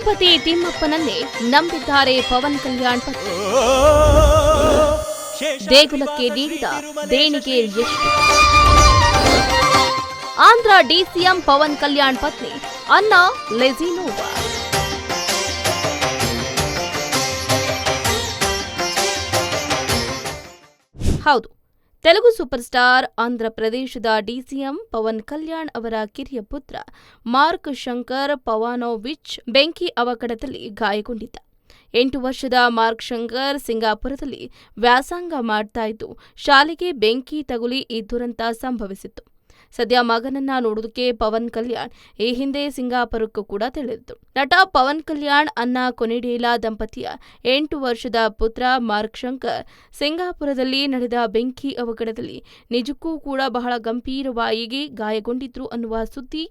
ತಿರುಪತಿ ತಿಮ್ಮಪ್ಪನನ್ನೇ ನಂಬಿದ್ದಾರೆ ಪವನ್ ಕಲ್ಯಾಣ್ ಪತ್ನಿ. ದೇಗುಲಕ್ಕೆ ನೀಡಿದ ದೇಣಿಗೆ ಎಷ್ಟು? ಆಂಧ್ರ ಡಿಸಿಎಂ ಪವನ್ ಕಲ್ಯಾಣ್ ಪತ್ನಿ ಅನ್ನಾ ಲೆಜಿನೋವಾ. ಹೌದು, ತೆಲುಗು ಸೂಪರ್ ಸ್ಟಾರ್ ಆಂಧ್ರ ಪ್ರದೇಶದ ಡಿಸಿಎಂ ಪವನ್ ಕಲ್ಯಾಣ್ ಅವರ ಕಿರಿಯ ಪುತ್ರ ಮಾರ್ಕ್ ಶಂಕರ್ ಪವಾನೋವಿಚ್ ಬೆಂಕಿ ಅವಘಡದಲ್ಲಿ ಗಾಯಗೊಂಡಿದ್ದ. 8 ವರ್ಷದ ಮಾರ್ಕ್ ಶಂಕರ್ ಸಿಂಗಾಪುರದಲ್ಲಿ ವ್ಯಾಸಂಗ ಮಾಡ್ತಾ ಇದ್ದು ಶಾಲೆಗೆ ಬೆಂಕಿ ತಗುಲಿ ಈ ದುರಂತ ಸಂಭವಿಸಿತ್ತು. ಸದ್ಯ ಮಗನನ್ನ ನೋಡೋದಕ್ಕೆ ಪವನ್ ಕಲ್ಯಾಣ್ ಈ ಹಿಂದೆ ಸಿಂಗಾಪುರಕ್ಕೂ ಕೂಡ ತೆರಳಿದ್ರು. ನಟ ಪವನ್ ಕಲ್ಯಾಣ್ ಅನ್ನಾ ಕೊನಿಡೇಲಾ ದಂಪತಿಯ 8 ವರ್ಷದ ಪುತ್ರ ಮಾರ್ಕ್ ಶಂಕರ್ ಸಿಂಗಾಪುರದಲ್ಲಿ ನಡೆದ ಬೆಂಕಿ ಅವಘಡದಲ್ಲಿ ನಿಜಕ್ಕೂ ಕೂಡ ಬಹಳ ಗಂಭೀರವಾಗಿ ಗಾಯಗೊಂಡಿದ್ರು ಅನ್ನುವ ಸುದ್ದಿ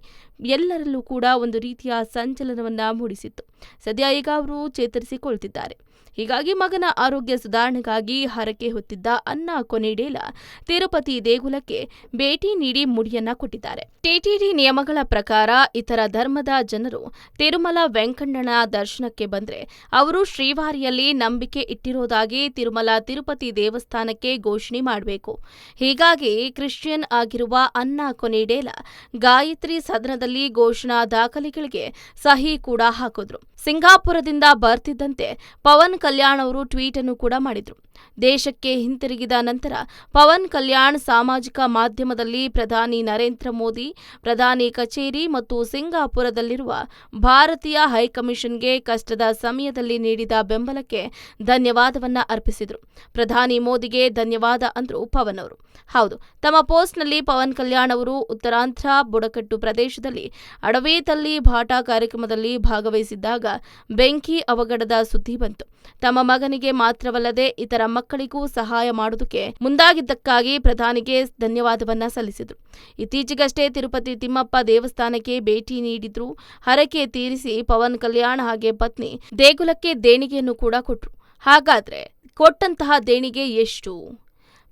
ಎಲ್ಲರಲ್ಲೂ ಕೂಡ ಒಂದು ರೀತಿಯ ಸಂಚಲನವನ್ನ ಮೂಡಿಸಿತ್ತು. ಸದ್ಯ ಈಗ ಅವರು ಚೇತರಿಸಿಕೊಳ್ತಿದ್ದಾರೆ. ಹೀಗಾಗಿ ಮಗನ ಆರೋಗ್ಯ ಸುಧಾರಣೆಗಾಗಿ ಹರಕೆ ಹೊತ್ತಿದ್ದ ಅನ್ನಾ ಕೊನಿಡೇಲಾ ತಿರುಪತಿ ದೇಗುಲಕ್ಕೆ ಭೇಟಿ ನೀಡಿ ಮುಡಿಯನ್ನ ಕೊಟ್ಟಿದ್ದಾರೆ. ಟಿಟಿಡಿ ನಿಯಮಗಳ ಪ್ರಕಾರ ಇತರ ಧರ್ಮದ ಜನರು ತಿರುಮಲ ವೆಂಕಣ್ಣನ ದರ್ಶನಕ್ಕೆ ಬಂದ್ರೆ ಅವರು ಶ್ರೀವಾರಿಯಲ್ಲಿ ನಂಬಿಕೆ ಇಟ್ಟಿರೋದಾಗಿ ತಿರುಮಲ ತಿರುಪತಿ ದೇವಸ್ಥಾನಕ್ಕೆ ಘೋಷಣೆ ಮಾಡಬೇಕು. ಹೀಗಾಗಿ ಕ್ರಿಶ್ಚಿಯನ್ ಆಗಿರುವ ಅನ್ನಾ ಕೊನಿಡೇಲಾ ಗಾಯತ್ರಿ ಸದನದಲ್ಲಿ ಘೋಷಣಾ ದಾಖಲೆಗಳಿಗೆ ಸಹಿ ಕೂಡ ಹಾಕಿದ್ರು. ಸಿಂಗಾಪುರದಿಂದ ಬರ್ತಿದ್ದಂತೆ ಪವನ್ ಕಲ್ಯಾಣ್ ಅವರು ಟ್ವೀಟ್ ಅನ್ನು ಕೂಡ ಮಾಡಿದ್ರು. ದೇಶಕ್ಕೆ ಹಿಂತಿರುಗಿದ ನಂತರ ಪವನ್ ಕಲ್ಯಾಣ್ ಸಾಮಾಜಿಕ ಮಾಧ್ಯಮದಲ್ಲಿ ಪ್ರಧಾನಿ ನರೇಂದ್ರ ಮೋದಿ, ಪ್ರಧಾನಿ ಕಚೇರಿ ಮತ್ತು ಸಿಂಗಾಪುರದಲ್ಲಿರುವ ಭಾರತೀಯ ಹೈಕಮಿಷನ್ಗೆ ಕಷ್ಟದ ಸಮಯದಲ್ಲಿ ನೀಡಿದ ಬೆಂಬಲಕ್ಕೆ ಧನ್ಯವಾದವನ್ನ ಅರ್ಪಿಸಿದ್ರು. ಪ್ರಧಾನಿ ಮೋದಿಗೆ ಧನ್ಯವಾದ ಅಂದ್ರು ಪವನ್ ಅವರು. ಹೌದು, ತಮ್ಮ ಪೋಸ್ಟ್ನಲ್ಲಿ ಪವನ್ ಕಲ್ಯಾಣ್ ಅವರು ಉತ್ತರಾಂಧ್ರ ಬುಡಕಟ್ಟು ಪ್ರದೇಶದಲ್ಲಿ ಅಡವೇತಲ್ಲಿ ಭಾಟ ಕಾರ್ಯಕ್ರಮದಲ್ಲಿ ಭಾಗವಹಿಸಿದ್ದಾಗ ಬೆಂಕಿ ಅವಘಡದ ಸುದ್ದಿ ಬಂತು. ತಮ್ಮ ಮಗನಿಗೆ ಮಾತ್ರವಲ್ಲದೆ ಇತರ ಮಕ್ಕಳಿಗೂ ಸಹಾಯ ಮಾಡುವುದಕ್ಕೆ ಮುಂದಾಗಿದ್ದಕ್ಕಾಗಿ ಪ್ರಧಾನಿಗೆ ಧನ್ಯವಾದವನ್ನ ಸಲ್ಲಿಸಿದ್ರು. ಇತ್ತೀಚೆಗಷ್ಟೇ ತಿರುಪತಿ ತಿಮ್ಮಪ್ಪ ದೇವಸ್ಥಾನಕ್ಕೆ ಭೇಟಿ ನೀಡಿದ್ರು. ಹರಕೆ ತೀರಿಸಿ ಪವನ್ ಕಲ್ಯಾಣ್ ಹಾಗೆ ಪತ್ನಿ ದೇಗುಲಕ್ಕೆ ದೇಣಿಗೆಯನ್ನು ಕೂಡ ಕೊಟ್ರು. ಹಾಗಾದ್ರೆ ಕೊಟ್ಟಂತಹ ದೇಣಿಗೆ ಎಷ್ಟು?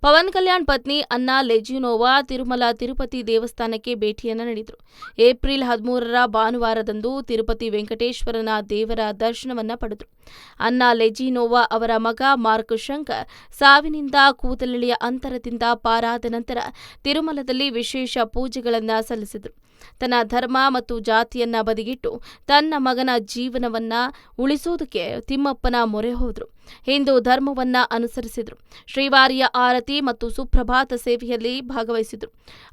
ಪವನ್ ಕಲ್ಯಾಣ್ ಪತ್ನಿ ಅನ್ನಾ ಲೆಜಿನೋವಾ ತಿರುಮಲ ತಿರುಪತಿ ದೇವಸ್ಥಾನಕ್ಕೆ ಭೇಟಿಯನ್ನ ನೀಡಿದ್ರು. ಏಪ್ರಿಲ್ 13ರ ಭಾನುವಾರದಂದು ತಿರುಪತಿ ವೆಂಕಟೇಶ್ವರನ ದೇವರ ದರ್ಶನವನ್ನ ಪಡೆದ್ರು. ಅನ್ನಾ ಲೆಜಿನೋವಾ ಅವರ ಮಗ ಮಾರ್ಕ್ ಶಂಕರ್ ಸಾವಿನಿಂದ ಕೂದಲೆಳೆಯ ಅಂತರದಿಂದ ಪಾರಾದ ನಂತರ ತಿರುಮಲದಲ್ಲಿ ವಿಶೇಷ ಪೂಜೆಗಳನ್ನ ಸಲ್ಲಿಸಿದ್ರು. ತನ್ನ ಧರ್ಮ ಮತ್ತು ಜಾತಿಯನ್ನ ಬದಿಗಿಟ್ಟು ತನ್ನ ಮಗನ ಜೀವನವನ್ನ ಉಳಿಸೋದಕ್ಕೆ ತಿಮ್ಮಪ್ಪನ ಮೊರೆ ಹೋದ್ರು. ಹಿಂದೂ ಧರ್ಮವನ್ನ ಅನುಸರಿಸಿದ್ರು. ಶ್ರೀವಾರಿಯ ಆರತಿ ಮತ್ತು ಸುಪ್ರಭಾತ ಸೇವೆಯಲ್ಲಿ ಭಾಗವಹಿಸಿದ್ರು.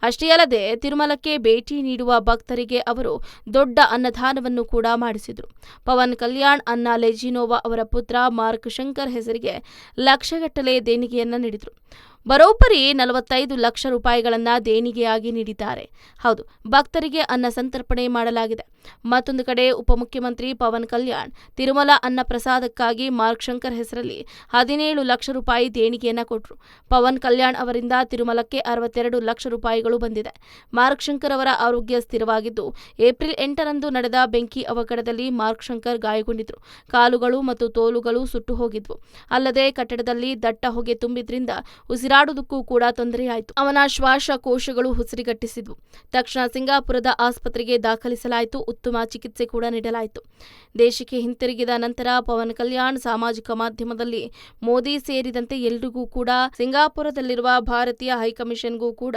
ಅಷ್ಟೇ ಅಲ್ಲದೆ ತಿರುಮಲಕ್ಕೆ ಭೇಟಿ ನೀಡುವ ಭಕ್ತರಿಗೆ ಅವರು ದೊಡ್ಡ ಅನ್ನದಾನವನ್ನು ಕೂಡ ಮಾಡಿಸಿದ್ರು. ಪವನ್ ಕಲ್ಯಾಣ್ ಅನ್ನಾ ಲೆಜಿನೋವಾ ಅವರ ಪುತ್ರ ಮಾರ್ಕ್ ಶಂಕರ್ ಹೆಸರಿಗೆ ಲಕ್ಷಗಟ್ಟಲೆ ದೇಣಿಗೆಯನ್ನ ನೀಡಿದ್ರು. ಬರೋಬ್ಬರಿ 45 ಲಕ್ಷ ರೂಪಾಯಿಗಳನ್ನ ದೇಣಿಗೆಯಾಗಿ ನೀಡಿದ್ದಾರೆ. ಹೌದು, ಭಕ್ತರಿಗೆ ಅನ್ನ ಸಂತರ್ಪಣೆ ಮಾಡಲಾಗಿದೆ. ಮತ್ತೊಂದು ಕಡೆ ಉಪಮುಖ್ಯಮಂತ್ರಿ ಪವನ್ ಕಲ್ಯಾಣ್ ತಿರುಮಲ ಅನ್ನ ಪ್ರಸಾದಕ್ಕಾಗಿ ಮಾರ್ಕ್ ಶಂಕರ್ ಹೆಸರಲ್ಲಿ 17 ಲಕ್ಷ ರೂಪಾಯಿ ದೇಣಿಗೆಯನ್ನ ಕೊಟ್ಟರು. ಪವನ್ ಕಲ್ಯಾಣ್ ಅವರಿಂದ ತಿರುಮಲಕ್ಕೆ 62 ಲಕ್ಷ ರೂಪಾಯಿಗಳು ಬಂದಿದೆ. ಮಾರ್ಕ್ ಶಂಕರ್ ಅವರ ಆರೋಗ್ಯ ಸ್ಥಿರವಾಗಿದ್ದು ಏಪ್ರಿಲ್ 8ರಂದು ನಡೆದ ಬೆಂಕಿ ಅವಘಡದಲ್ಲಿ ಮಾರ್ಕ್ ಶಂಕರ್ ಗಾಯಗೊಂಡಿದ್ರು. ಕಾಲುಗಳು ಮತ್ತು ತೋಳುಗಳು ಸುಟ್ಟು ಹೋಗಿದ್ವು. ಅಲ್ಲದೆ ಕಟ್ಟಡದಲ್ಲಿ ದಟ್ಟ ಹೊಗೆ ತುಂಬಿದ್ರಿಂದ ಉಸಿರಾಡುವುದಕ್ಕೂ ಕೂಡ ತೊಂದರೆಯಾಯಿತು. ಅವನ ಶ್ವಾಸಕೋಶಗಳು ಉಸಿರುಗಟ್ಟಿಸಿದ್ವು. ತಕ್ಷಣ ಸಿಂಗಾಪುರದ ಆಸ್ಪತ್ರೆಗೆ ದಾಖಲಿಸಲಾಯಿತು. ಉತ್ತಮ ಚಿಕಿತ್ಸೆ ಕೂಡ ನೀಡಲಾಯಿತು. ದೇಶಕ್ಕೆ ಹಿಂತಿರುಗಿದ ನಂತರ ಪವನ್ ಕಲ್ಯಾಣ್ ಸಾಮಾಜಿಕ ಮಾಧ್ಯಮದಲ್ಲಿ ಮೋದಿ ಸೇರಿದಂತೆ ಎಲ್ರಿಗೂ ಕೂಡ ಸಿಂಗಾಪುರದಲ್ಲಿರುವ ಭಾರತೀಯ ಹೈಕಮಿಷನ್ಗೂ ಕೂಡ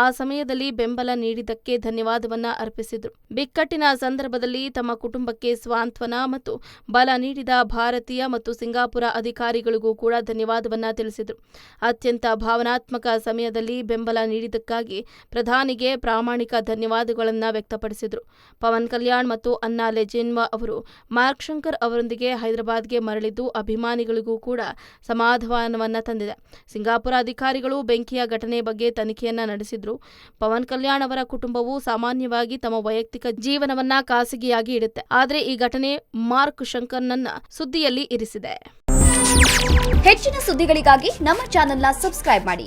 ಆ ಸಮಯದಲ್ಲಿ ಬೆಂಬಲ ನೀಡಿದ್ದಕ್ಕೆ ಧನ್ಯವಾದವನ್ನ ಅರ್ಪಿಸಿದ್ರು. ಬಿಕ್ಕಟ್ಟಿನ ಸಂದರ್ಭದಲ್ಲಿ ತಮ್ಮ ಕುಟುಂಬಕ್ಕೆ ಸ್ವಾಂತ್ವನ ಮತ್ತು ಬಲ ನೀಡಿದ ಭಾರತೀಯ ಮತ್ತು ಸಿಂಗಾಪುರ ಅಧಿಕಾರಿಗಳಿಗೂ ಕೂಡ ಧನ್ಯವಾದವನ್ನ ತಿಳಿಸಿದ್ರು. ಅತ್ಯಂತ ಭಾವನಾತ್ಮಕ ಸಮಯದಲ್ಲಿ ಬೆಂಬಲ ನೀಡಿದ್ದಕ್ಕಾಗಿ ಪ್ರಧಾನಿಗೆ ಪ್ರಾಮಾಣಿಕ ಧನ್ಯವಾದಗಳನ್ನು ವ್ಯಕ್ತಪಡಿಸಿದರು. ಪವನ್ ಕಲ್ಯಾಣ್ ಮತ್ತು ಅನ್ನಾ ಲೆಜಿನೋವಾ ಅವರು ಮಾರ್ಕ್ ಶಂಕರ್ ಅವರೊಂದಿಗೆ ಹೈದರಾಬಾದ್ಗೆ ಮರಳಿದ್ದು ಅಭಿಮಾನಿಗಳಿಗೂ ಕೂಡ ಸಮಾಧಾನವನ್ನ ತಂದಿದೆ. ಸಿಂಗಾಪುರ ಅಧಿಕಾರಿಗಳು ಬೆಂಕಿಯ ಘಟನೆ ಬಗ್ಗೆ ತನಿಖೆಯನ್ನ ನಡೆಸಿದ್ರು. ಪವನ್ ಕಲ್ಯಾಣ್ ಅವರ ಕುಟುಂಬವು ಸಾಮಾನ್ಯವಾಗಿ ತಮ್ಮ ವೈಯಕ್ತಿಕ ಜೀವನವನ್ನ ಖಾಸಗಿಯಾಗಿ ಇಡುತ್ತೆ. ಆದರೆ ಈ ಘಟನೆ ಮಾರ್ಕ್ ಶಂಕರ್ನನ್ನ ಸುದ್ದಿಯಲ್ಲಿ ಇರಿಸಿದೆ. ಹೆಚ್ಚಿನ ಸುದ್ದಿಗಳಿಗಾಗಿ ನಮ್ಮ ಚಾನೆಲ್ನ ಸಬ್ಸ್ಕ್ರೈಬ್ ಮಾಡಿ.